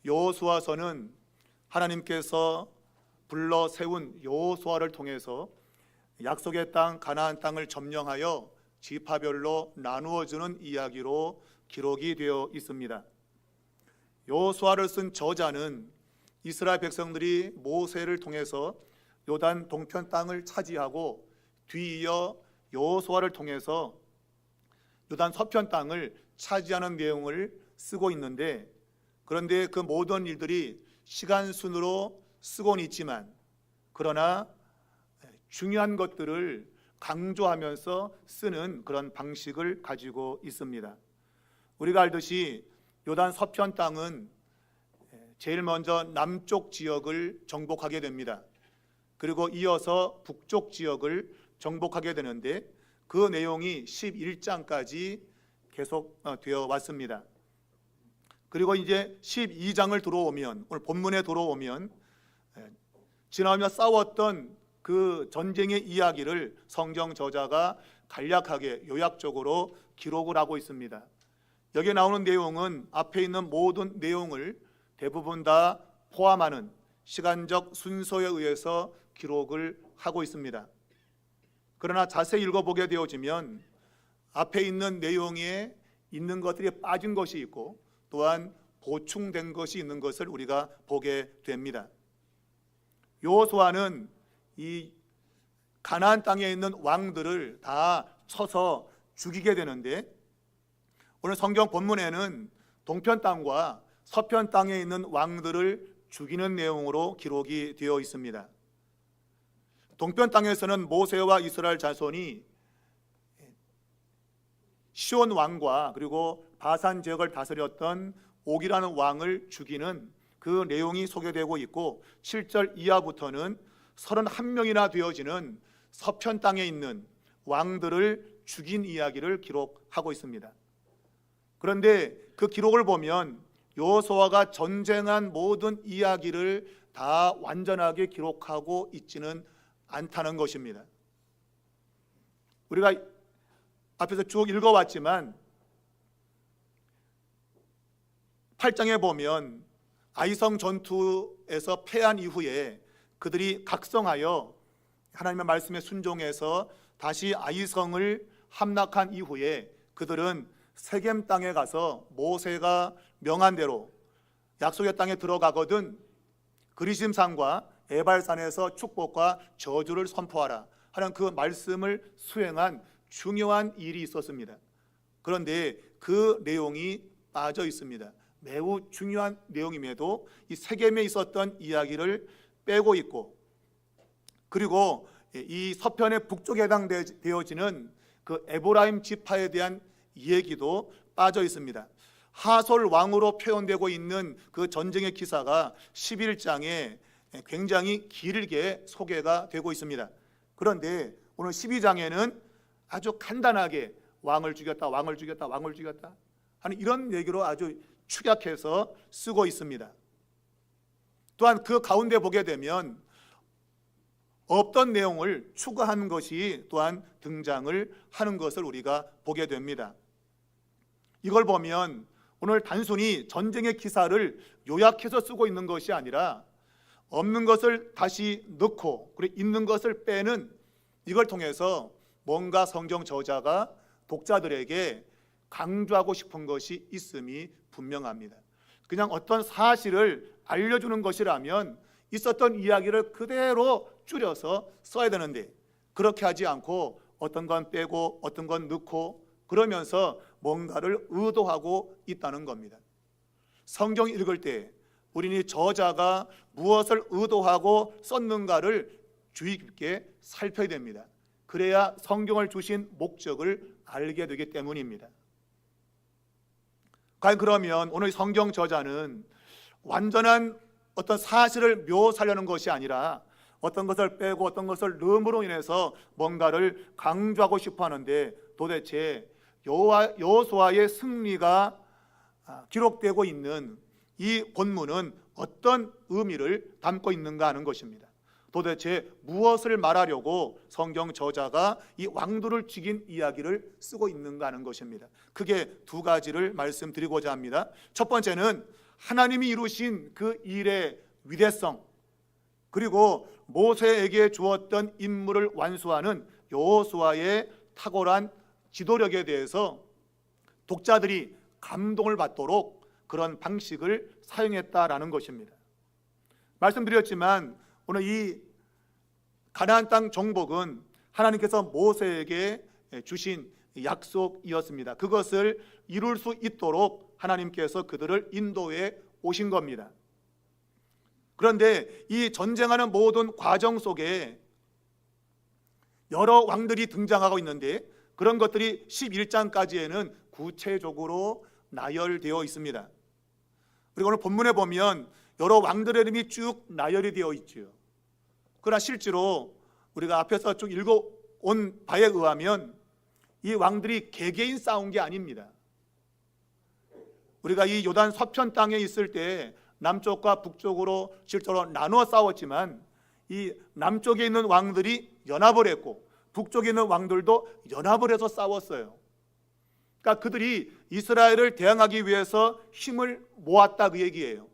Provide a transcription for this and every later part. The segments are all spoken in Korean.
여호수아서는 하나님께서 불러 세운 여호수아를 통해서 약속의 땅 가나안 땅을 점령하여 지파별로 나누어주는 이야기로 기록이 되어 있습니다. 여호수아를 쓴 저자는 이스라엘 백성들이 모세를 통해서 요단 동편 땅을 차지하고 뒤이어 여호수아를 통해서 요단 서편 땅을 차지하는 내용을 쓰고 있는데, 그런데 그 모든 일들이 시간 순으로 쓰고는 있지만 그러나 중요한 것들을 강조하면서 쓰는 그런 방식을 가지고 있습니다. 우리가 알듯이 요단 서편 땅은 제일 먼저 남쪽 지역을 정복하게 됩니다. 그리고 이어서 북쪽 지역을 정복하게 되는데 그 내용이 11장까지 계속 되어 왔습니다. 그리고 이제 12장을 들어오면, 오늘 본문에 들어오면 지나며 싸웠던 그 전쟁의 이야기를 성경 저자가 간략하게 요약적으로 기록을 하고 있습니다. 여기에 나오는 내용은 앞에 있는 모든 내용을 대부분 다 포함하는 시간적 순서에 의해서 기록을 하고 있습니다. 그러나 자세히 읽어보게 되어지면 앞에 있는 내용에 있는 것들이 빠진 것이 있고 또한 보충된 것이 있는 것을 우리가 보게 됩니다. 여호수아는 이 가나안 땅에 있는 왕들을 다 쳐서 죽이게 되는데, 오늘 성경 본문에는 동편 땅과 서편 땅에 있는 왕들을 죽이는 내용으로 기록이 되어 있습니다. 동편 땅에서는 모세와 이스라엘 자손이 시온 왕과 그리고 바산 지역을 다스렸던 옥이라는 왕을 죽이는 그 내용이 소개되고 있고, 7절 이하부터는 31명이나 되어지는 서편 땅에 있는 왕들을 죽인 이야기를 기록하고 있습니다. 그런데 그 기록을 보면 여호수아가 전쟁한 모든 이야기를 다 완전하게 기록하고 있지는 않다는 것입니다. 우리가 앞에서 쭉 읽어왔지만 8장에 보면 아이성 전투에서 패한 이후에 그들이 각성하여 하나님의 말씀에 순종해서 다시 아이성을 함락한 이후에 그들은 세겜 땅에 가서 모세가 명한 대로 약속의 땅에 들어가거든 그리심산과 에발산에서 축복과 저주를 선포하라 하는 그 말씀을 수행한 중요한 일이 있었습니다. 그런데 그 내용이 빠져 있습니다. 매우 중요한 내용임에도 이 세겜에 있었던 이야기를 빼고 있고, 그리고 이 서편의 북쪽에 해당되어지는 그 에브라임 지파에 대한 얘기도 빠져 있습니다. 하솔 왕으로 표현되고 있는 그 전쟁의 기사가 11장에 굉장히 길게 소개가 되고 있습니다. 그런데 오늘 12장에는 아주 간단하게 왕을 죽였다, 왕을 죽였다, 왕을 죽였다 하는 이런 얘기로 아주 축약해서 쓰고 있습니다. 또한 그 가운데 보게 되면 없던 내용을 추가한 것이 또한 등장을 하는 것을 우리가 보게 됩니다. 이걸 보면 오늘 단순히 전쟁의 기사를 요약해서 쓰고 있는 것이 아니라 없는 것을 다시 넣고 그리고 있는 것을 빼는, 이걸 통해서 뭔가 성경 저자가 독자들에게 강조하고 싶은 것이 있음이 분명합니다. 그냥 어떤 사실을 알려주는 것이라면 있었던 이야기를 그대로 줄여서 써야 되는데 그렇게 하지 않고 어떤 건 빼고 어떤 건 넣고 그러면서 뭔가를 의도하고 있다는 겁니다. 성경 읽을 때 우리는 저자가 무엇을 의도하고 썼는가를 주의 깊게 살펴야 됩니다. 그래야 성경을 주신 목적을 알게 되기 때문입니다. 과연 그러면 오늘 성경 저자는 완전한 어떤 사실을 묘사하려는 것이 아니라 어떤 것을 빼고 어떤 것을 넣음으로 인해서 뭔가를 강조하고 싶어 하는데, 도대체 여호수아의 승리가 기록되고 있는 이 본문은 어떤 의미를 담고 있는가 하는 것입니다. 도대체 무엇을 말하려고 성경 저자가 이 왕들을 죽인 이야기를 쓰고 있는가 하는 것입니다. 크게 두 가지를 말씀드리고자 합니다. 첫 번째는 하나님이 이루신 그 일의 위대성, 그리고 모세에게 주었던 임무를 완수하는 여호수아의 탁월한 지도력에 대해서 독자들이 감동을 받도록 그런 방식을 사용했다라는 것입니다. 말씀드렸지만 오늘 이 가나안 땅 정복은 하나님께서 모세에게 주신 약속이었습니다. 그것을 이룰 수 있도록 하나님께서 그들을 인도해 오신 겁니다. 그런데 이 전쟁하는 모든 과정 속에 여러 왕들이 등장하고 있는데 그런 것들이 11장까지에는 구체적으로 나열되어 있습니다. 그리고 오늘 본문에 보면 여러 왕들의 이름이 쭉 나열이 되어 있죠. 그러나 실제로 우리가 앞에서 쭉 읽어온 바에 의하면 이 왕들이 개개인 싸운 게 아닙니다. 우리가 이 요단 서편 땅에 있을 때 남쪽과 북쪽으로 실제로 나누어 싸웠지만 이 남쪽에 있는 왕들이 연합을 했고 북쪽에 있는 왕들도 연합을 해서 싸웠어요. 그러니까 그들이 이스라엘을 대항하기 위해서 힘을 모았다 그 얘기예요.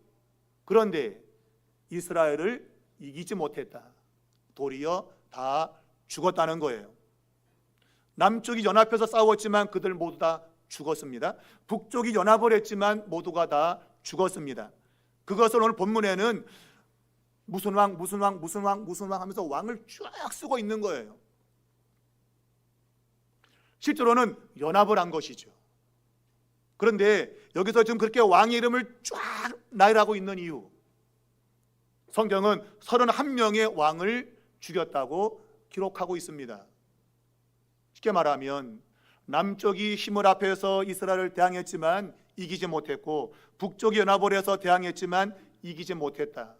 그런데 이스라엘을 이기지 못했다. 도리어 다 죽었다는 거예요. 남쪽이 연합해서 싸웠지만 그들 모두 다 죽었습니다. 북쪽이 연합을 했지만 모두가 다 죽었습니다. 그것을 오늘 본문에는 무슨 왕 하면서 왕을 쭉 쓰고 있는 거예요. 실제로는 연합을 한 것이죠. 그런데 여기서 지금 그렇게 왕의 이름을 쫙 나열하고 있는 이유, 성경은 31명의 왕을 죽였다고 기록하고 있습니다. 쉽게 말하면 남쪽이 힘을 합해서 이스라엘을 대항했지만 이기지 못했고 북쪽이 연합을 해서 대항했지만 이기지 못했다.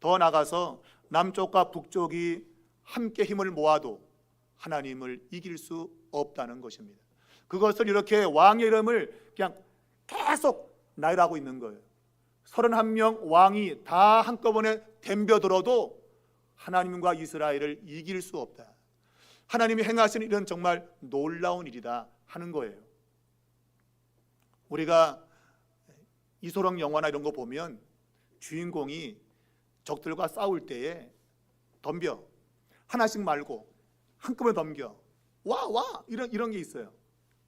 더 나아가서 남쪽과 북쪽이 함께 힘을 모아도 하나님을 이길 수 없다는 것입니다. 그것을 이렇게 왕의 이름을 그냥 계속 나열하고 있는 거예요. 31명 왕이 다 한꺼번에 덤벼들어도 하나님과 이스라엘을 이길 수 없다. 하나님이 행하시는 일은 정말 놀라운 일이다 하는 거예요. 우리가 이소룡 영화나 이런 거 보면 주인공이 적들과 싸울 때에 덤벼 하나씩 말고 한꺼번에 덤겨 와 이런 게 있어요.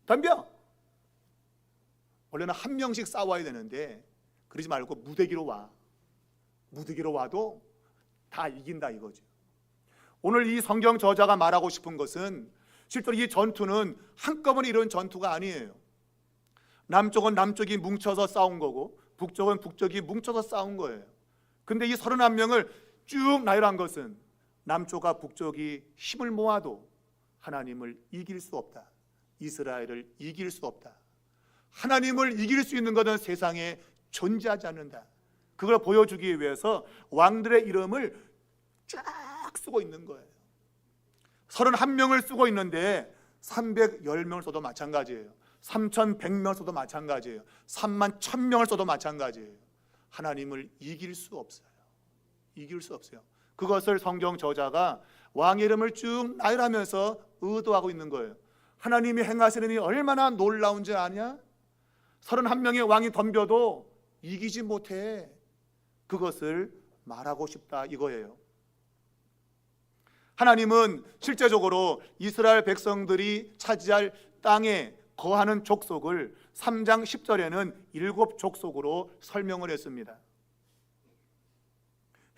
덤벼. 원래는 한 명씩 싸워야 되는데 그러지 말고 무대기로 와. 무대기로 와도 다 이긴다 이거죠. 오늘 이 성경 저자가 말하고 싶은 것은 실제로 이 전투는 한꺼번에 이런 전투가 아니에요. 남쪽은 남쪽이 뭉쳐서 싸운 거고 북쪽은 북쪽이 뭉쳐서 싸운 거예요. 근데 이 31명을 쭉 나열한 것은 남쪽과 북쪽이 힘을 모아도 하나님을 이길 수 없다. 이스라엘을 이길 수 없다. 하나님을 이길 수 있는 것은 세상에 존재하지 않는다. 그걸 보여주기 위해서 왕들의 이름을 쫙 쓰고 있는 거예요. 31명을 쓰고 있는데 310명을 써도 마찬가지예요. 3100명을 써도 마찬가지예요. 31,000명을 써도 마찬가지예요. 하나님을 이길 수 없어요. 이길 수 없어요. 그것을 성경 저자가 왕의 이름을 쭉 나열하면서 의도하고 있는 거예요. 하나님이 행하시는 일이 얼마나 놀라운지 아냐? 31명의 왕이 덤벼도 이기지 못해. 그것을 말하고 싶다 이거예요. 하나님은 실제적으로 이스라엘 백성들이 차지할 땅에 거하는 족속을 3장 10절에는 7족속으로 설명을 했습니다.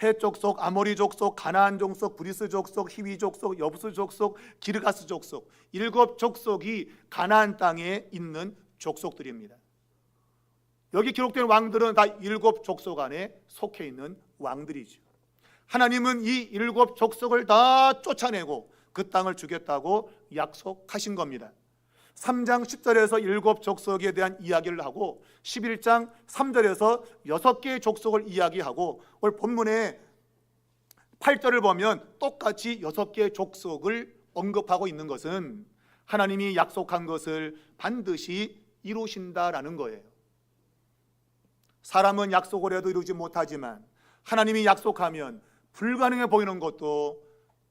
헷 족속, 아모리 족속, 가나안 족속, 브리스 족속, 히위 족속, 여부스 족속, 기르가스 족속 7족속이 가나안 땅에 있는 족속들입니다. 여기 기록된 왕들은 다 7족속 안에 속해 있는 왕들이죠. 하나님은 이 7족속을 다 쫓아내고 그 땅을 주겠다고 약속하신 겁니다. 3장 10절에서 7족속에 대한 이야기를 하고 11장 3절에서 6개의 족속을 이야기하고 오늘 본문의 8절을 보면 똑같이 6개의 족속을 언급하고 있는 것은 하나님이 약속한 것을 반드시 이루신다라는 거예요. 사람은 약속을 해도 이루지 못하지만 하나님이 약속하면 불가능해 보이는 것도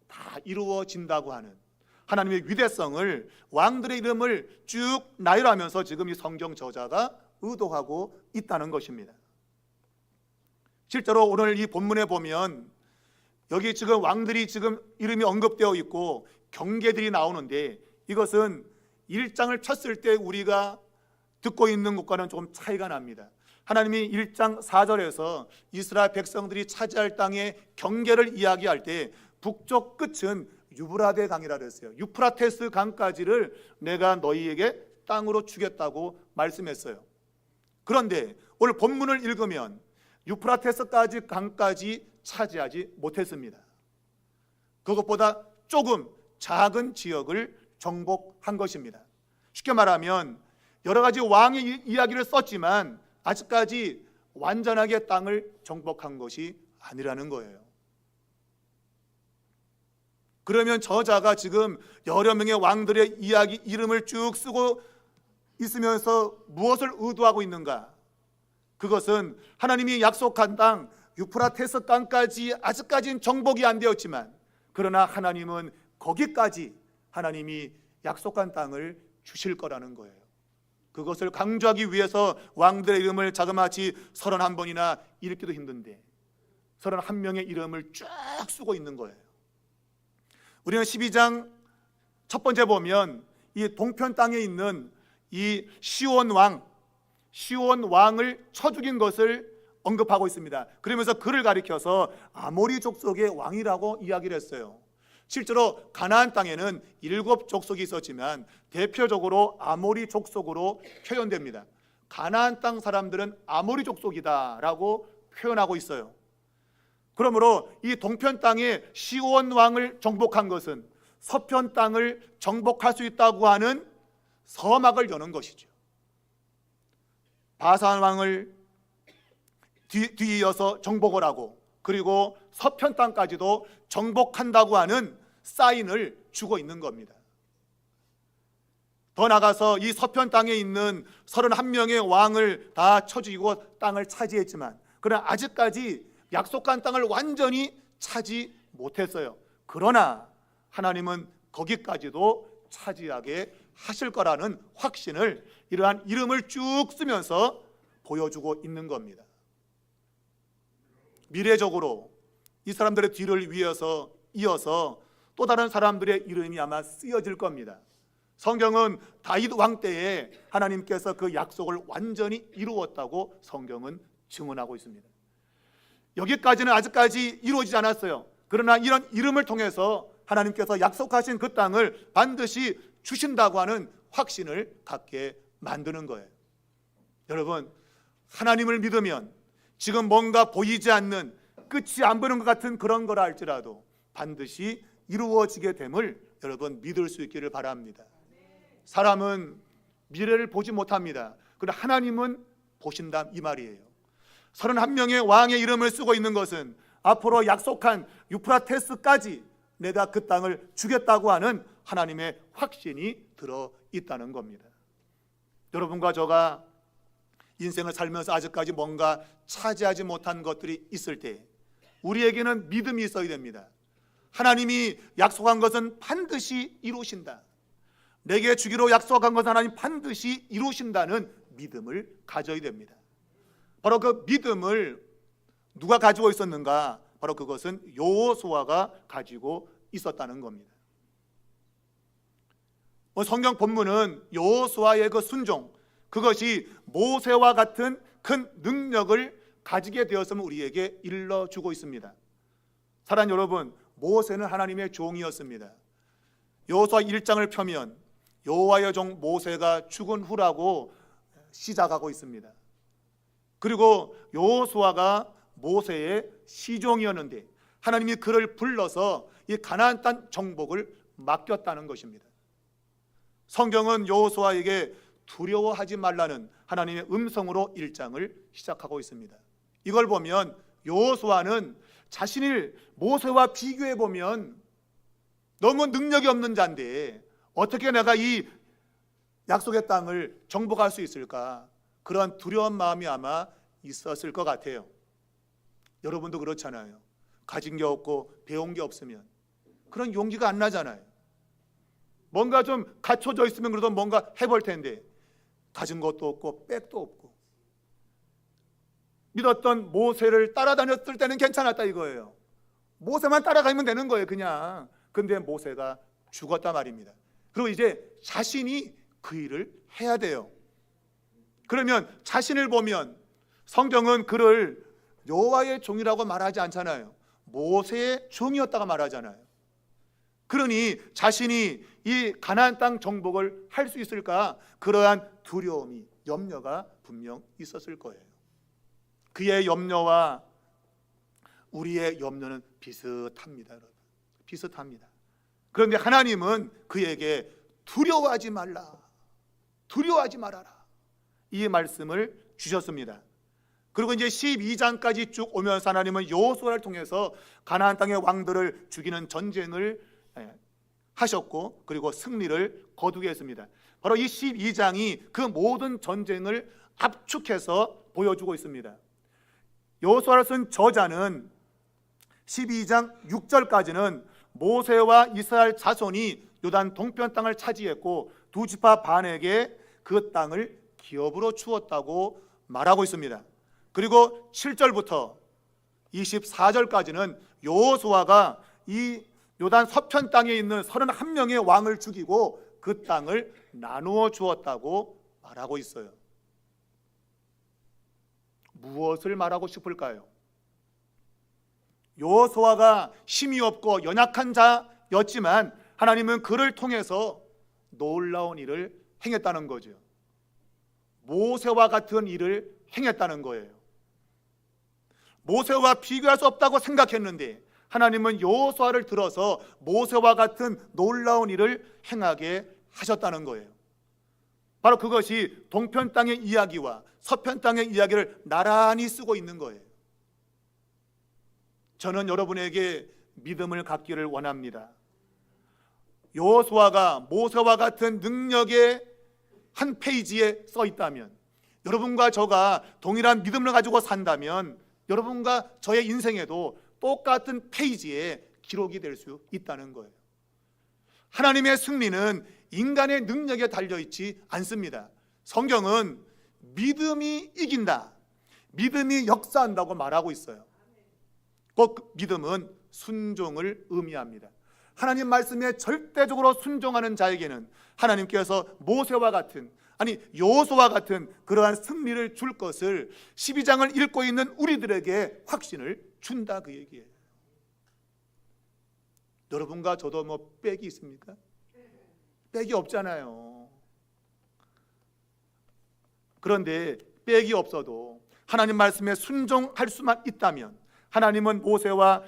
다 이루어진다고 하는 하나님의 위대성을 왕들의 이름을 쭉 나열하면서 지금 이 성경 저자가 의도하고 있다는 것입니다. 실제로 오늘 이 본문에 보면 여기 지금 왕들이 지금 이름이 언급되어 있고 경계들이 나오는데, 이것은 1장을 쳤을 때 우리가 듣고 있는 것과는 조금 차이가 납니다. 하나님이 1장 4절에서 이스라엘 백성들이 차지할 땅의 경계를 이야기할 때 북쪽 끝은 유브라데 강이라 그랬어요. 유프라테스 강까지를 내가 너희에게 땅으로 주겠다고 말씀했어요. 그런데 오늘 본문을 읽으면 유프라테스까지 강까지 차지하지 못했습니다. 그것보다 조금 작은 지역을 정복한 것입니다. 쉽게 말하면 여러 가지 왕의 이야기를 썼지만 아직까지 완전하게 땅을 정복한 것이 아니라는 거예요. 그러면 저자가 지금 여러 명의 왕들의 이야기 이름을 쭉 쓰고 있으면서 무엇을 의도하고 있는가? 그것은 하나님이 약속한 땅 유프라테스 강까지 아직까지는 정복이 안 되었지만, 그러나 하나님은 거기까지 하나님이 약속한 땅을 주실 거라는 거예요. 그것을 강조하기 위해서 왕들의 이름을 자그마치 31번이나 읽기도 힘든데 31명의 이름을 쭉 쓰고 있는 거예요. 우리는 12장 첫 번째 보면 이 동편 땅에 있는 이 시온 왕을 쳐 죽인 것을 언급하고 있습니다. 그러면서 그를 가리켜서 아모리 족속의 왕이라고 이야기를 했어요. 실제로 가나안 땅에는 7족속이 있었지만 대표적으로 아모리 족속으로 표현됩니다. 가나안 땅 사람들은 아모리 족속이다라고 표현하고 있어요. 그러므로 이 동편 땅에 시온 왕을 정복한 것은 서편 땅을 정복할 수 있다고 하는 서막을 여는 것이죠. 바산 왕을 뒤이어서 정복을 하고, 그리고 서편 땅까지도 정복한다고 하는 사인을 주고 있는 겁니다. 더 나아가서 이 서편 땅에 있는 31명의 왕을 다 쳐 죽이고 땅을 차지했지만, 그러나 아직까지 약속한 땅을 완전히 차지 못했어요. 그러나 하나님은 거기까지도 차지하게 하실 거라는 확신을 이러한 이름을 쭉 쓰면서 보여주고 있는 겁니다. 미래적으로 이 사람들의 뒤를 이어서 또 다른 사람들의 이름이 아마 쓰여질 겁니다. 성경은 다윗 왕 때에 하나님께서 그 약속을 완전히 이루었다고 성경은 증언하고 있습니다. 여기까지는 아직까지 이루어지지 않았어요. 그러나 이런 이름을 통해서 하나님께서 약속하신 그 땅을 반드시 주신다고 하는 확신을 갖게 만드는 거예요. 여러분, 하나님을 믿으면 지금 뭔가 보이지 않는, 끝이 안 보이는 것 같은 그런 거라 할지라도 반드시 이루어지게 됨을 여러분 믿을 수 있기를 바랍니다. 사람은 미래를 보지 못합니다. 그러나 하나님은 보신다, 이 말이에요. 31명의 왕의 이름을 쓰고 있는 것은 앞으로 약속한 유프라테스까지 내가 그 땅을 주겠다고 하는 하나님의 확신이 들어있다는 겁니다. 여러분과 저가 인생을 살면서 아직까지 뭔가 차지하지 못한 것들이 있을 때 우리에게는 믿음이 있어야 됩니다. 하나님이 약속한 것은 반드시 이루신다. 내게 주기로 약속한 것은 하나님 반드시 이루신다는 믿음을 가져야 됩니다. 바로 그 믿음을 누가 가지고 있었는가? 바로 그것은 여호수아가 가지고 있었다는 겁니다. 성경 본문은 여호수아의 그 순종, 그것이 모세와 같은 큰 능력을 가지게 되었음을 우리에게 일러주고 있습니다. 사랑하는 여러분, 모세는 하나님의 종이었습니다. 여호수아 1장을 펴면 여호와의 종 모세가 죽은 후라고 시작하고 있습니다. 그리고 여호수아가 모세의 시종이었는데 하나님이 그를 불러서 이 가나안 땅 정복을 맡겼다는 것입니다. 성경은 여호수아에게 두려워하지 말라는 하나님의 음성으로 1장을 시작하고 있습니다. 이걸 보면 여호수아는 자신을 모세와 비교해 보면 너무 능력이 없는 자인데 어떻게 내가 이 약속의 땅을 정복할 수 있을까? 그런 두려운 마음이 아마 있었을 것 같아요. 여러분도 그렇잖아요. 가진 게 없고 배운 게 없으면 그런 용기가 안 나잖아요. 뭔가 좀 갖춰져 있으면 그래도 뭔가 해볼 텐데 가진 것도 없고 백도 없고 믿었던 모세를 따라다녔을 때는 괜찮았다 이거예요. 모세만 따라가면 되는 거예요, 그냥. 근데 모세가 죽었단 말입니다. 그리고 이제 자신이 그 일을 해야 돼요. 그러면 자신을 보면 성경은 그를 여호와의 종이라고 말하지 않잖아요. 모세의 종이었다가 말하잖아요. 그러니 자신이 이 가나안 땅 정복을 할 수 있을까? 그러한 두려움이, 염려가 분명 있었을 거예요. 그의 염려와 우리의 염려는 비슷합니다, 여러분. 비슷합니다. 그런데 하나님은 그에게 두려워하지 말라, 두려워하지 말아라, 이 말씀을 주셨습니다. 그리고 이제 12장까지 쭉 오면서 하나님은 여호수아를 통해서 가나안 땅의 왕들을 죽이는 전쟁을 하셨고, 그리고 승리를 거두게 했습니다. 바로 이 12장이 그 모든 전쟁을 압축해서 보여주고 있습니다. 여호수아를 쓴 저자는 12장 6절까지는 모세와 이스라엘 자손이 요단 동편 땅을 차지했고 두 지파 반에게 그 땅을 기업으로 주었다고 말하고 있습니다. 그리고 7절부터 24절까지는 여호수아가 이 요단 서편 땅에 있는 31명의 왕을 죽이고 그 땅을 나누어 주었다고 말하고 있어요. 무엇을 말하고 싶을까요? 여호수아가 힘이 없고 연약한 자였지만 하나님은 그를 통해서 놀라운 일을 행했다는 거죠. 모세와 같은 일을 행했다는 거예요. 모세와 비교할 수 없다고 생각했는데 하나님은 여호수아를 들어서 모세와 같은 놀라운 일을 행하게 하셨다는 거예요. 바로 그것이 동편 땅의 이야기와 서편 땅의 이야기를 나란히 쓰고 있는 거예요. 저는 여러분에게 믿음을 갖기를 원합니다. 여호수아가 모세와 같은 능력의 한 페이지에 써 있다면, 여러분과 저가 동일한 믿음을 가지고 산다면 여러분과 저의 인생에도 똑같은 페이지에 기록이 될 수 있다는 거예요. 하나님의 승리는 인간의 능력에 달려있지 않습니다. 성경은 믿음이 이긴다, 믿음이 역사한다고 말하고 있어요. 꼭 믿음은 순종을 의미합니다. 하나님 말씀에 절대적으로 순종하는 자에게는 하나님께서 모세와 같은, 아니 여호수아와 같은 그러한 승리를 줄 것을 12장을 읽고 있는 우리들에게 확신을 준다, 그 얘기예요. 여러분과 저도 뭐 빽이 있습니까? 빽이 없잖아요. 그런데 빽이 없어도 하나님 말씀에 순종할 수만 있다면 하나님은 모세와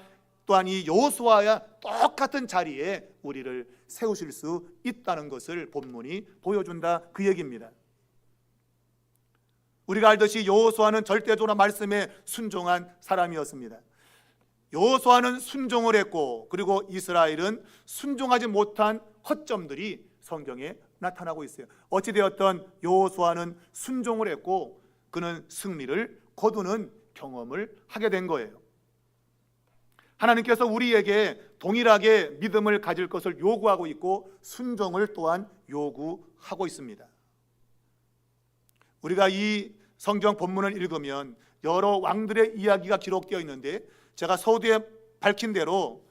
또한 이 여호수아와 똑같은 자리에 우리를 세우실 수 있다는 것을 본문이 보여준다, 그 얘기입니다. 우리가 알듯이 여호수아는 절대적으로 말씀에 순종한 사람이었습니다. 여호수아는 순종을 했고, 그리고 이스라엘은 순종하지 못한 허점들이 성경에 나타나고 있어요. 어찌되었던 여호수아는 순종을 했고 그는 승리를 거두는 경험을 하게 된 거예요. 하나님께서 우리에게 동일하게 믿음을 가질 것을 요구하고 있고 순종을 또한 요구하고 있습니다. 우리가 이 성경 본문을 읽으면 여러 왕들의 이야기가 기록되어 있는데, 제가 서두에 밝힌 대로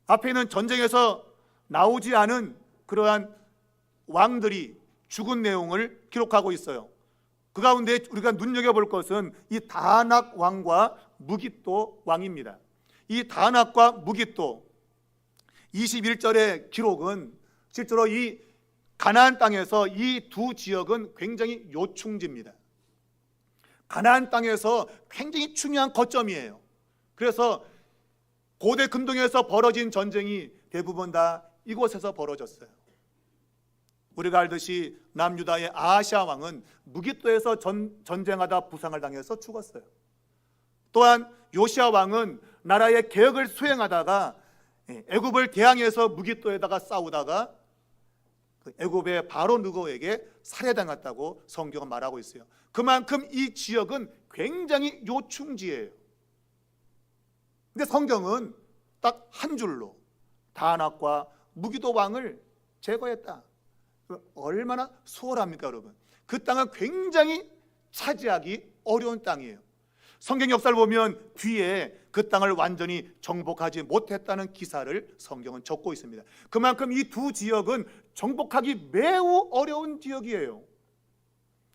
앞에 있는 전쟁에서 나오지 않은 그러한 왕들이 죽은 내용을 기록하고 있어요. 그 가운데 우리가 눈여겨볼 것은 이 다낙 왕과 무깃도 왕입니다. 이 다낙과 무깃도 21절의 기록은 실제로 이 가나안 땅에서 이 두 지역은 굉장히 요충지입니다. 가나안 땅에서 굉장히 중요한 거점이에요. 그래서 고대 근동에서 벌어진 전쟁이 대부분 다 이곳에서 벌어졌어요. 우리가 알듯이 남유다의 아하시아 왕은 무깃도에서 전쟁하다 부상을 당해서 죽었어요. 또한 요시야 왕은 나라의 개혁을 수행하다가 애굽을 대항해서 무깃도에다가 싸우다가 애굽의 바로 느고에게 살해당했다고 성경은 말하고 있어요. 그만큼 이 지역은 굉장히 요충지예요. 근데 성경은 딱 한 줄로 다낙과 무기도 왕을 제거했다. 얼마나 수월합니까, 여러분? 그 땅은 굉장히 차지하기 어려운 땅이에요. 성경 역사를 보면 뒤에 그 땅을 완전히 정복하지 못했다는 기사를 성경은 적고 있습니다. 그만큼 이 두 지역은 정복하기 매우 어려운 지역이에요.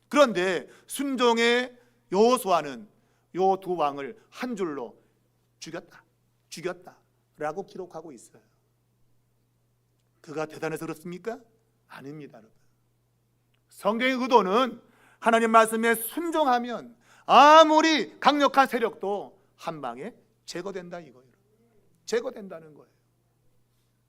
그런데 순종의 여호수아는 요 두 왕을 한 줄로 죽였다라고 기록하고 있어요. 그가 대단해서 그렇습니까? 아닙니다, 여러분. 성경의 의도는 하나님 말씀에 순종하면 아무리 강력한 세력도 한 방에 제거된다 이거예요. 제거된다는 거예요.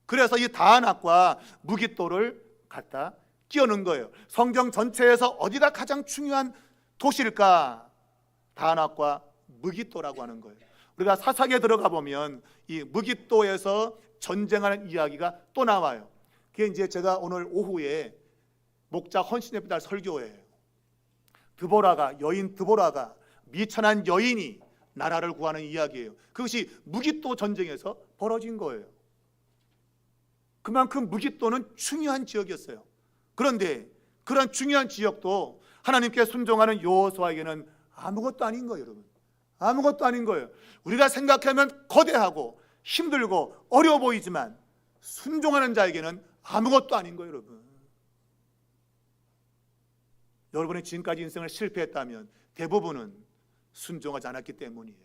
그래서 이 다한악과 무깃도를 갖다 끼워넣은 거예요. 성경 전체에서 어디가 가장 중요한 도시일까? 다한악과 무깃도라고 하는 거예요. 우리가 사사기에 들어가 보면 이 무깃도에서 전쟁하는 이야기가 또 나와요. 그게 이제 제가 오늘 오후에 목자 헌신예배 날 설교예요. 여인 드보라가 미천한 여인이 나라를 구하는 이야기예요. 그것이 무깃도 전쟁에서 벌어진 거예요. 그만큼 무깃도는 중요한 지역이었어요. 그런데 그런 중요한 지역도 하나님께 순종하는 여호수아에게는 아무것도 아닌 거예요, 여러분. 아무것도 아닌 거예요. 우리가 생각하면 거대하고 힘들고 어려워 보이지만 순종하는 자에게는 아무것도 아닌 거예요, 여러분. 여러분이 지금까지 인생을 실패했다면 대부분은 순종하지 않았기 때문이에요.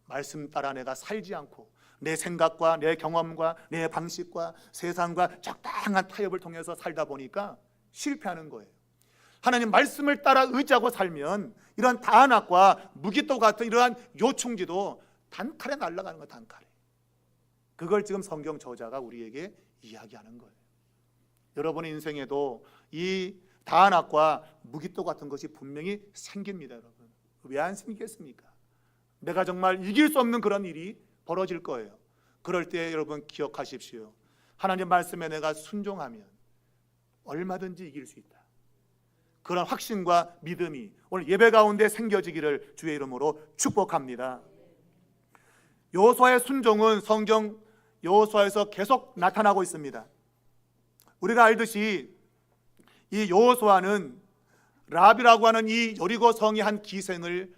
말씀 따라 내가 살지 않고 내 생각과 내 경험과 내 방식과 세상과 적당한 타협을 통해서 살다 보니까 실패하는 거예요. 하나님 말씀을 따라 의지하고 살면 이러한 다한악과 무깃도 같은 이러한 요충지도 단칼에 날아가는 거예요. 단칼에. 그걸 지금 성경 저자가 우리에게 이야기하는 거예요. 여러분의 인생에도 이 다한악과 무깃도 같은 것이 분명히 생깁니다, 여러분. 왜 안 생기겠습니까? 내가 정말 이길 수 없는 그런 일이 벌어질 거예요. 그럴 때 여러분 기억하십시오. 하나님 말씀에 내가 순종하면 얼마든지 이길 수 있다. 그런 확신과 믿음이 오늘 예배 가운데 생겨지기를 주의 이름으로 축복합니다. 여호수아의 순종은 성경 여호수아에서 계속 나타나고 있습니다. 우리가 알듯이 이 여호수아는 라합이라고 하는 이 여리고 성의 한 기생을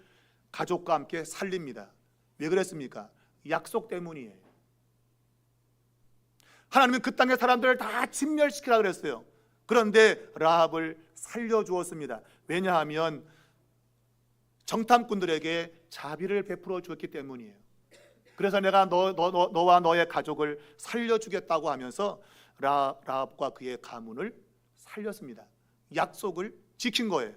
가족과 함께 살립니다. 왜 그랬습니까? 약속 때문이에요. 하나님은 그 땅의 사람들을 다 진멸시키라 그랬어요. 그런데 라합을 살려주었습니다. 왜냐하면 정탐꾼들에게 자비를 베풀어 주었기 때문이에요. 그래서 내가 너와 너의 가족을 살려주겠다고 하면서 라합과 그의 가문을 살렸습니다. 약속을 지킨 거예요.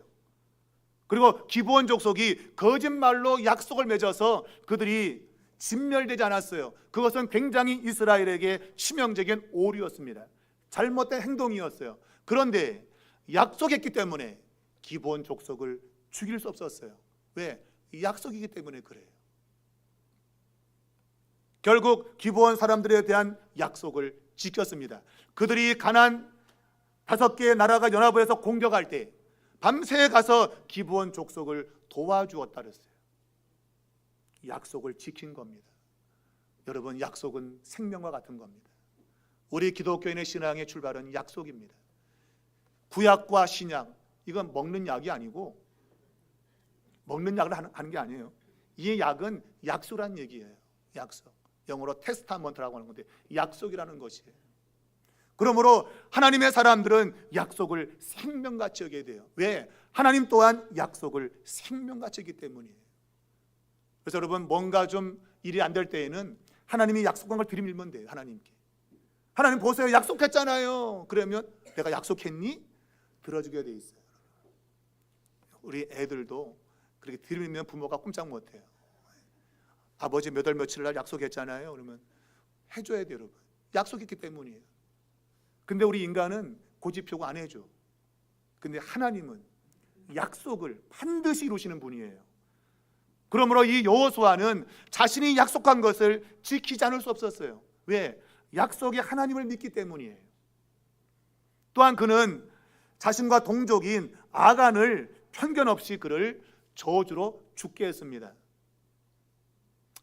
그리고 기브온 족속이 거짓말로 약속을 맺어서 그들이 진멸되지 않았어요. 그것은 굉장히 이스라엘에게 치명적인 오류였습니다. 잘못된 행동이었어요. 그런데 약속했기 때문에 기브온 족속을 죽일 수 없었어요. 왜? 약속이기 때문에 그래요. 결국 기브온 사람들에 대한 약속을 지켰습니다. 그들이 가나안 5개의 나라가 연합해서 공격할 때 밤새 가서 기브온 족속을 도와주었다 그랬어요. 약속을 지킨 겁니다. 여러분, 약속은 생명과 같은 겁니다. 우리 기독교인의 신앙의 출발은 약속입니다. 구약과 신약, 이건 먹는 약이 아니고 먹는 약을 하는 게 아니에요. 이 약은 약속이라는 얘기예요. 약속. 영어로 테스타먼트라고 하는 건데 약속이라는 것이에요. 그러므로 하나님의 사람들은 약속을 생명같이 여겨야 돼요. 왜? 하나님 또한 약속을 생명같이 여기기 때문이에요. 그래서 여러분, 뭔가 좀 일이 안 될 때에는 하나님이 약속한 걸 들이밀면 돼요. 하나님께. 하나님 보세요, 약속했잖아요. 그러면 내가 약속했니? 들어주게 돼 있어요. 우리 애들도 그렇게 들이밀면 부모가 꼼짝 못해요. 아버지 몇 월 며칠 날 약속했잖아요. 그러면 해줘야 돼요, 여러분. 약속했기 때문이에요. 근데 우리 인간은 고집표고 안 해줘. 근데 하나님은 약속을 반드시 이루시는 분이에요. 그러므로 이 여호수아는 자신이 약속한 것을 지키지 않을 수 없었어요. 왜? 약속이 하나님을 믿기 때문이에요. 또한 그는 자신과 동족인 아간을 편견 없이 그를 저주로 죽게 했습니다.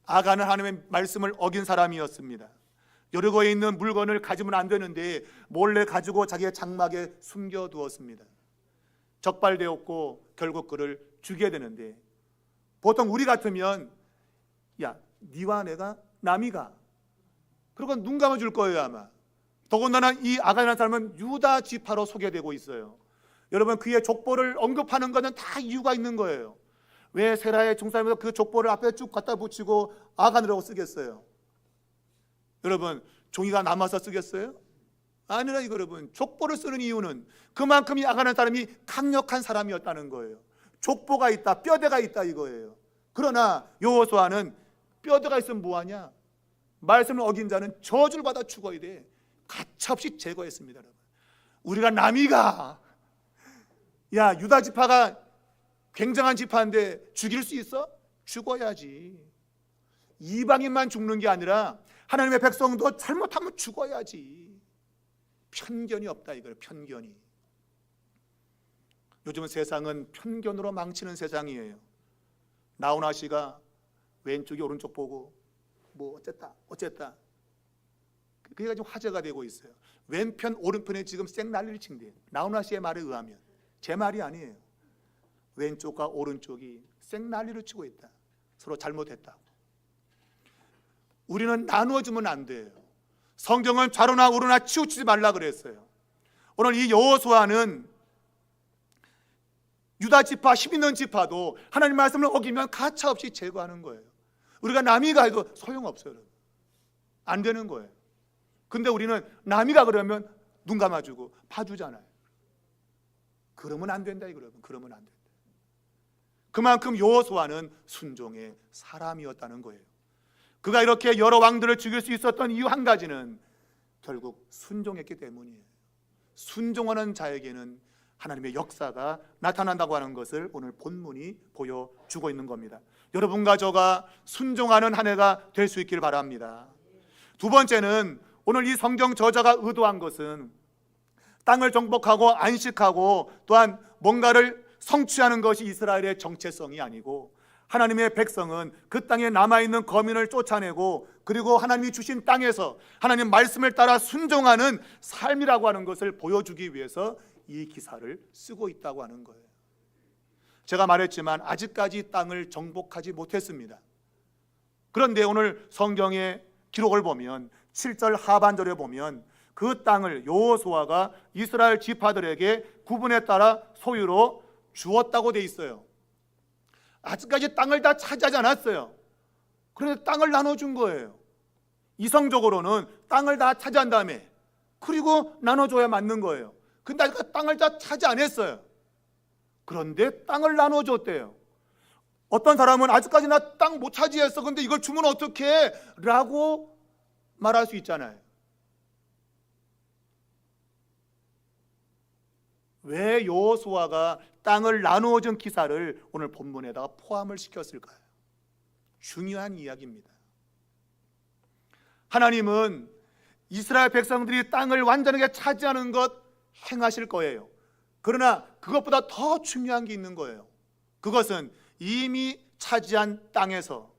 아간은 하나님의 말씀을 어긴 사람이었습니다. 여리고에 있는 물건을 가지면 안 되는데 몰래 가지고 자기의 장막에 숨겨두었습니다. 적발되었고 결국 그를 죽여야 되는데 보통 우리 같으면 야, 네와 내가 남이가, 그리고 눈 감아줄 거예요 아마. 더군다나 이 아간이라는 사람은 유다 지파로 소개되고 있어요. 여러분, 그의 족보를 언급하는 것은 다 이유가 있는 거예요. 왜 세라의 중사님에서 그 족보를 앞에 쭉 갖다 붙이고 아간이라고 쓰겠어요? 여러분, 종이가 남아서 쓰겠어요? 아니라 여러분, 족보를 쓰는 이유는 그만큼 이 아간이라는 사람이 강력한 사람이었다는 거예요. 족보가 있다, 뼈대가 있다 이거예요. 그러나 여호수아는 뼈대가 있으면 뭐하냐? 말씀을 어긴 자는 저주를 받아 죽어야 돼. 가차없이 제거했습니다. 여러분, 우리가 남이가, 야, 유다 지파가 굉장한 지파인데 죽일 수 있어? 죽어야지. 이방인만 죽는 게 아니라 하나님의 백성도 잘못하면 죽어야지. 편견이 없다 이거예요. 편견이. 요즘 세상은 편견으로 망치는 세상이에요. 나훈아 씨가 왼쪽이 오른쪽 보고 뭐 어쨌다 그게 지금 화제가 되고 있어요. 왼편 오른편에 지금 쌩 난리를 친대요. 나훈아 씨의 말에 의하면, 제 말이 아니에요. 왼쪽과 오른쪽이 쌩 난리를 치고 있다. 서로 잘못했다고. 우리는 나누어주면 안 돼요. 성경은 좌로나 우로나 치우치지 말라 그랬어요. 오늘 이 여호수아는 유다 지파, 힘 있는 지파도 하나님 말씀을 어기면 가차없이 제거하는 거예요. 우리가 남이가 해도 소용없어요. 안 되는 거예요. 근데 우리는 남이가 그러면 눈 감아주고 봐주잖아요. 그러면 안 된다 이거예요. 그러면 안 된다. 그만큼 여호수아는 순종의 사람이었다는 거예요. 그가 이렇게 여러 왕들을 죽일 수 있었던 이유 한 가지는 결국 순종했기 때문이에요. 순종하는 자에게는 하나님의 역사가 나타난다고 하는 것을 오늘 본문이 보여주고 있는 겁니다. 여러분과 저가 순종하는 한 해가 될 수 있기를 바랍니다. 두 번째는 오늘 이 성경 저자가 의도한 것은 땅을 정복하고 안식하고 또한 뭔가를 성취하는 것이 이스라엘의 정체성이 아니고, 하나님의 백성은 그 땅에 남아있는 거민을 쫓아내고 그리고 하나님이 주신 땅에서 하나님 말씀을 따라 순종하는 삶이라고 하는 것을 보여주기 위해서 이 기사를 쓰고 있다고 하는 거예요. 제가 말했지만 아직까지 땅을 정복하지 못했습니다. 그런데 오늘 성경의 기록을 보면 7절 하반절에 보면 그 땅을 여호수아가 이스라엘 지파들에게 구분에 따라 소유로 주었다고 돼 있어요. 아직까지 땅을 다 차지하지 않았어요. 그런데 땅을 나눠준 거예요. 이성적으로는 땅을 다 차지한 다음에 그리고 나눠줘야 맞는 거예요. 근데 아직 땅을 다 차지 안 했어요. 그런데 땅을 나눠줬대요. 어떤 사람은 아직까지 나 땅 못 차지했어, 근데 이걸 주면 어떡해? 라고 말할 수 있잖아요. 왜 여호수아가 땅을 나누어 준 기사를 오늘 본문에다가 포함을 시켰을까요? 중요한 이야기입니다. 하나님은 이스라엘 백성들이 땅을 완전하게 차지하는 것 행하실 거예요. 그러나 그것보다 더 중요한 게 있는 거예요. 그것은 이미 차지한 땅에서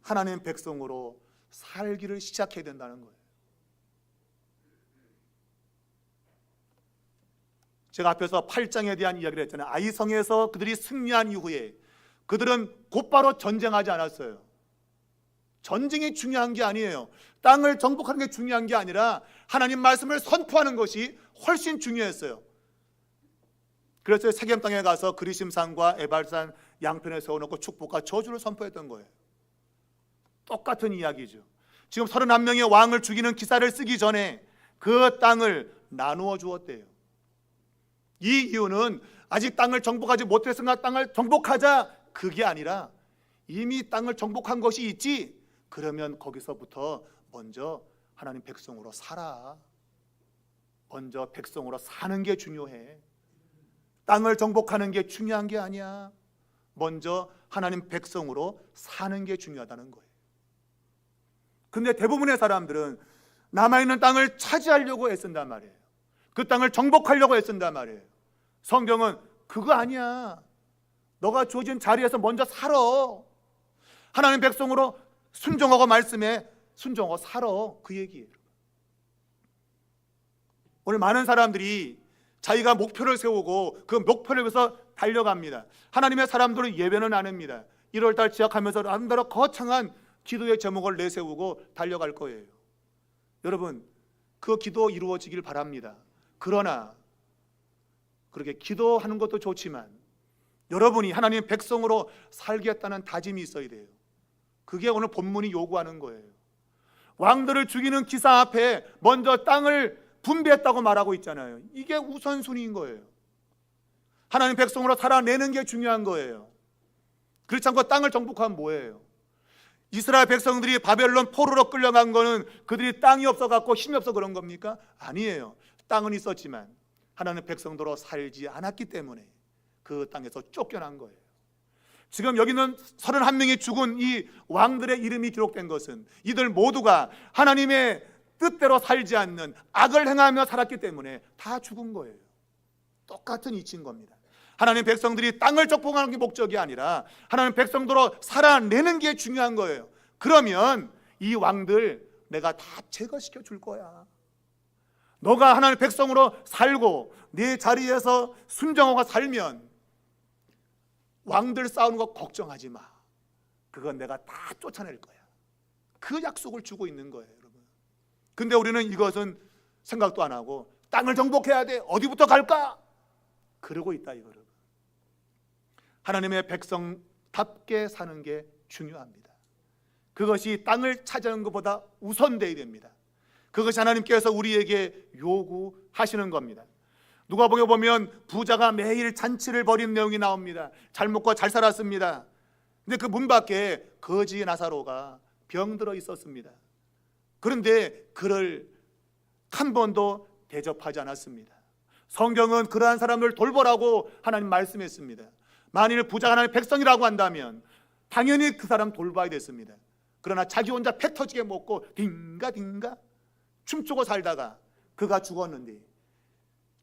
하나님 백성으로 살기를 시작해야 된다는 거예요. 제가 앞에서 8장에 대한 이야기를 했잖아요. 아이성에서 그들이 승리한 이후에 그들은 곧바로 전쟁하지 않았어요. 전쟁이 중요한 게 아니에요. 땅을 정복하는 게 중요한 게 아니라 하나님 말씀을 선포하는 것이 훨씬 중요했어요. 그래서 세겜 땅에 가서 그리심산과 에발산 양편에 세워놓고 축복과 저주를 선포했던 거예요. 똑같은 이야기죠. 지금 31명의 왕을 죽이는 기사를 쓰기 전에 그 땅을 나누어 주었대요. 이 이유는 아직 땅을 정복하지 못했으나 땅을 정복하자, 그게 아니라 이미 땅을 정복한 것이 있지, 그러면 거기서부터 먼저 하나님 백성으로 살아. 먼저 백성으로 사는 게 중요해. 땅을 정복하는 게 중요한 게 아니야. 먼저 하나님 백성으로 사는 게 중요하다는 거예요. 근데 대부분의 사람들은 남아있는 땅을 차지하려고 애쓴단 말이에요. 그 땅을 정복하려고 애쓴단 말이에요. 성경은 그거 아니야. 너가 주어진 자리에서 먼저 살아. 하나님 백성으로 순종하고 말씀에 순종하고 살아. 그 얘기예요. 오늘 많은 사람들이 자기가 목표를 세우고 그 목표를 위해서 달려갑니다. 하나님의 사람들은 예배는 안 합니다. 1월달 시작하면서 나름대로 거창한 기도의 제목을 내세우고 달려갈 거예요. 여러분, 그 기도 이루어지길 바랍니다. 그러나 그렇게 기도하는 것도 좋지만 여러분이 하나님의 백성으로 살겠다는 다짐이 있어야 돼요. 그게 오늘 본문이 요구하는 거예요. 왕들을 죽이는 기사 앞에 먼저 땅을 분배했다고 말하고 있잖아요. 이게 우선순위인 거예요. 하나님 백성으로 살아내는 게 중요한 거예요. 그렇지 않고 땅을 정복하면 뭐예요? 이스라엘 백성들이 바벨론 포로로 끌려간 거는 그들이 땅이 없어갖고 힘이 없어 그런 겁니까? 아니에요. 땅은 있었지만 하나님 백성도로 살지 않았기 때문에 그 땅에서 쫓겨난 거예요. 지금 여기는 31명이 죽은 이 왕들의 이름이 기록된 것은 이들 모두가 하나님의 뜻대로 살지 않는 악을 행하며 살았기 때문에 다 죽은 거예요. 똑같은 이치인 겁니다. 하나님 백성들이 땅을 정복하는 게 목적이 아니라 하나님 백성도로 살아내는 게 중요한 거예요. 그러면 이 왕들 내가 다 제거시켜 줄 거야. 너가 하나님 백성으로 살고 네 자리에서 순종하고 살면 왕들 싸우는 거 걱정하지 마. 그건 내가 다 쫓아낼 거야. 그 약속을 주고 있는 거예요, 여러분. 근데 우리는 이것은 생각도 안 하고 땅을 정복해야 돼. 어디부터 갈까? 그러고 있다 이거를. 하나님의 백성답게 사는 게 중요합니다. 그것이 땅을 차지하는 것보다 우선돼야 됩니다. 그것이 하나님께서 우리에게 요구하시는 겁니다. 누가복음에 보면 부자가 매일 잔치를 벌인 내용이 나옵니다. 잘 먹고 잘 살았습니다. 근데 그 문 밖에 거지 나사로가 병들어 있었습니다. 그런데 그를 한 번도 대접하지 않았습니다. 성경은 그러한 사람을 돌보라고 하나님 말씀했습니다. 만일 부자가 하나님의 백성이라고 한다면 당연히 그 사람 돌봐야 됐습니다. 그러나 자기 혼자 팩 터지게 먹고 딩가딩가 춤추고 살다가 그가 죽었는데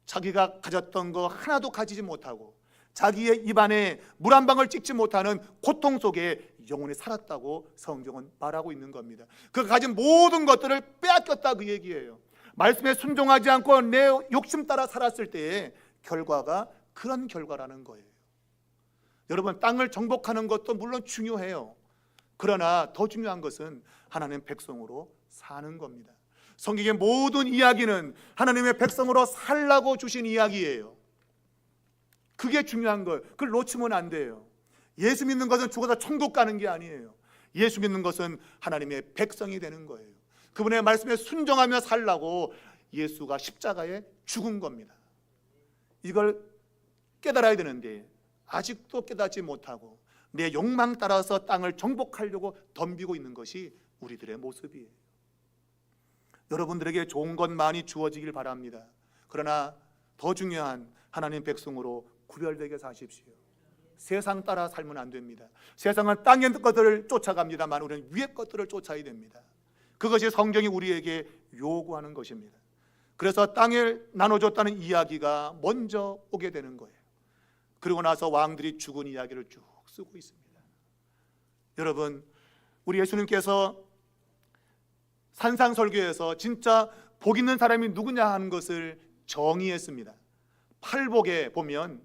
자기가 가졌던 거 하나도 가지지 못하고 자기의 입안에 물 한 방울 찍지 못하는 고통 속에 영혼이 살았다고 성경은 말하고 있는 겁니다. 그가 가진 모든 것들을 빼앗겼다 그 얘기예요. 말씀에 순종하지 않고 내 욕심 따라 살았을 때의 결과가 그런 결과라는 거예요. 여러분, 땅을 정복하는 것도 물론 중요해요. 그러나 더 중요한 것은 하나님의 백성으로 사는 겁니다. 성경의 모든 이야기는 하나님의 백성으로 살라고 주신 이야기예요. 그게 중요한 거예요. 그걸 놓치면 안 돼요. 예수 믿는 것은 죽어서 천국 가는 게 아니에요. 예수 믿는 것은 하나님의 백성이 되는 거예요. 그분의 말씀에 순종하며 살라고 예수가 십자가에 죽은 겁니다. 이걸 깨달아야 되는데 아직도 깨닫지 못하고 내 욕망 따라서 땅을 정복하려고 덤비고 있는 것이 우리들의 모습이에요. 여러분들에게 좋은 것 많이 주어지길 바랍니다. 그러나 더 중요한 하나님 백성으로 구별되게 사십시오. 세상 따라 살면 안 됩니다. 세상은 땅의 것들을 쫓아갑니다만 우리는 위의 것들을 쫓아야 됩니다. 그것이 성경이 우리에게 요구하는 것입니다. 그래서 땅을 나눠줬다는 이야기가 먼저 오게 되는 거예요. 그리고 나서 왕들이 죽은 이야기를 쭉 쓰고 있습니다. 여러분, 우리 예수님께서 산상설교에서 진짜 복 있는 사람이 누구냐 하는 것을 정의했습니다. 팔복에 보면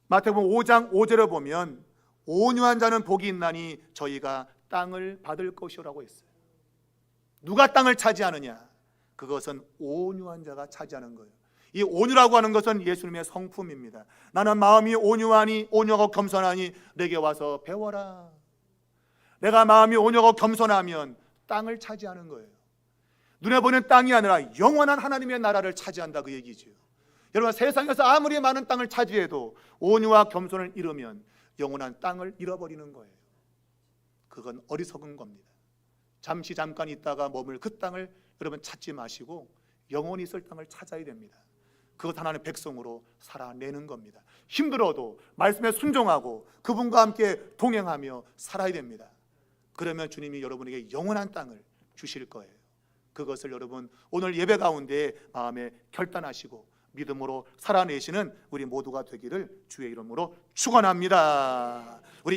마태복음 5장 5절에 보면 온유한 자는 복이 있나니 저희가 땅을 받을 것이라고 했어요. 누가 땅을 차지하느냐? 그것은 온유한 자가 차지하는 거예요. 이 온유라고 하는 것은 예수님의 성품입니다. 나는 마음이 온유하니 온유하고 겸손하니 내게 와서 배워라. 내가 마음이 온유하고 겸손하면 땅을 차지하는 거예요. 눈에 보이는 땅이 아니라 영원한 하나님의 나라를 차지한다 그 얘기죠. 여러분, 세상에서 아무리 많은 땅을 차지해도 온유와 겸손을 잃으면 영원한 땅을 잃어버리는 거예요. 그건 어리석은 겁니다. 잠깐 있다가 머물 그 땅을 여러분 찾지 마시고 영원히 있을 땅을 찾아야 됩니다. 그것 하나님의 백성으로 살아내는 겁니다. 힘들어도 말씀에 순종하고 그분과 함께 동행하며 살아야 됩니다. 그러면 주님이 여러분에게 영원한 땅을 주실 거예요. 그것을 여러분 오늘 예배 가운데 마음에 결단하시고 믿음으로 살아내시는 우리 모두가 되기를 주의 이름으로 축원합니다. 우리